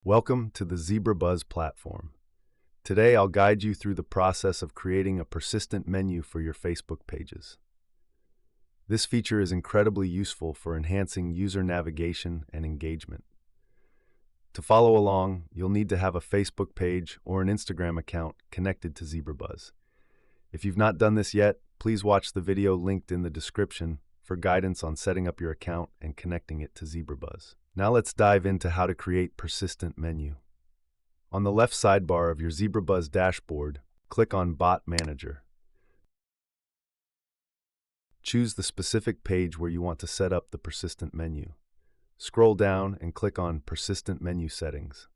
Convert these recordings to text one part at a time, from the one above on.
Welcome to the Zebrabuzz platform. Today I'll guide you through the process of creating a persistent menu for your Facebook pages. This feature is incredibly useful for enhancing user navigation and engagement. To follow along, you'll need to have a Facebook page or an Instagram account connected to Zebrabuzz. If you've not done this yet, please watch the video linked in the description for guidance on setting up your account and connecting it to Zebrabuzz. Now let's dive into how to create persistent menu. On the left sidebar of your Zebrabuzz dashboard, click on Bot Manager. Choose the specific page where you want to set up the persistent menu. Scroll down and click on Persistent Menu Settings.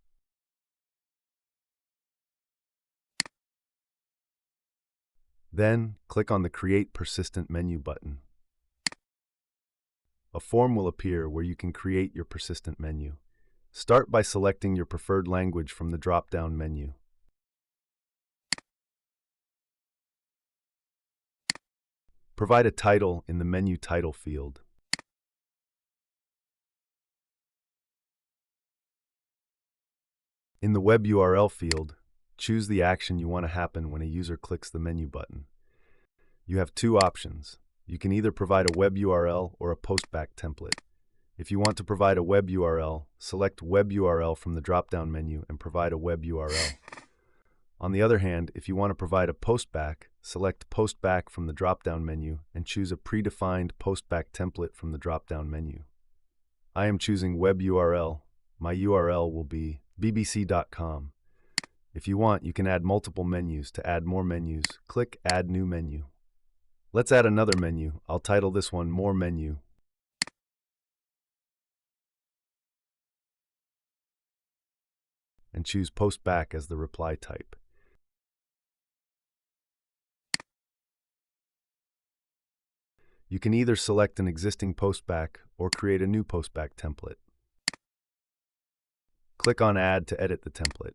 Then, click on the Create Persistent Menu button. A form will appear where you can create your persistent menu. Start by selecting your preferred language from the drop-down menu. Provide a title in the menu title field. In the web URL field, choose the action you want to happen when a user clicks the menu button. You have two options. You can either provide a web URL or a postback template. If you want to provide a web URL, select Web URL from the drop-down menu and provide a web URL. On the other hand, if you want to provide a postback, select Postback from the drop-down menu and choose a predefined postback template from the drop-down menu. I am choosing Web URL. My URL will be bbc.com. If you want, you can add multiple menus. To add more menus, click Add New Menu. Let's add another menu. I'll title this one More Menu. And choose Postback as the reply type. You can either select an existing postback or create a new postback template. Click on Add to edit the template.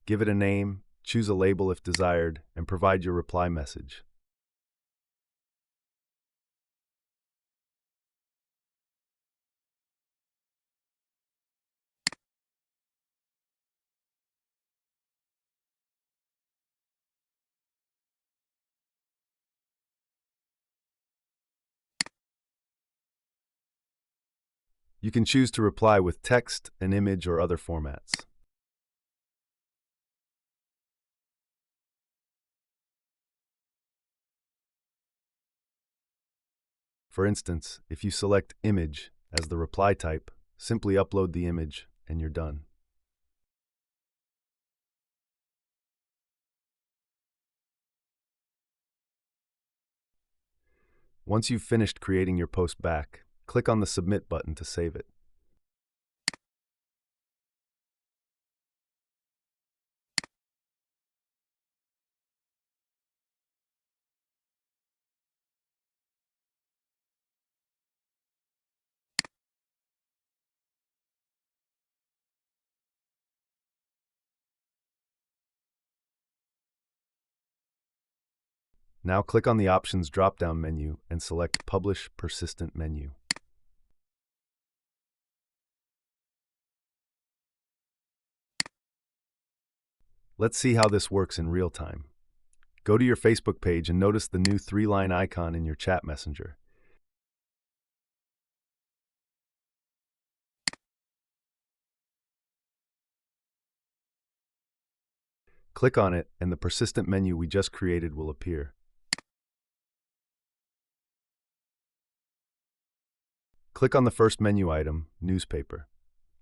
Give it a name, choose a label if desired, and provide your reply message. You can choose to reply with text, an image, or other formats. For instance, if you select Image as the reply type, simply upload the image and you're done. Once you've finished creating your post back, click on the Submit button to save it. Now click on the Options drop-down menu and select Publish Persistent Menu. Let's see how this works in real time. Go to your Facebook page and notice the new 3-line icon in your chat messenger. Click on it and the persistent menu we just created will appear. Click on the first menu item, Newspaper.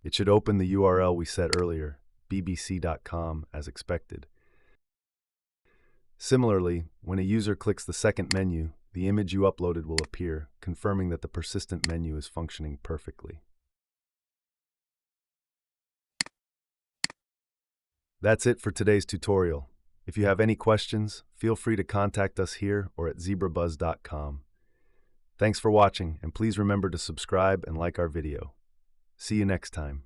It should open the URL we set earlier, bbc.com, as expected. Similarly, when a user clicks the second menu, the image you uploaded will appear, confirming that the persistent menu is functioning perfectly. That's it for today's tutorial. If you have any questions, feel free to contact us here or at zebrabuzz.com. Thanks for watching, and please remember to subscribe and like our video. See you next time.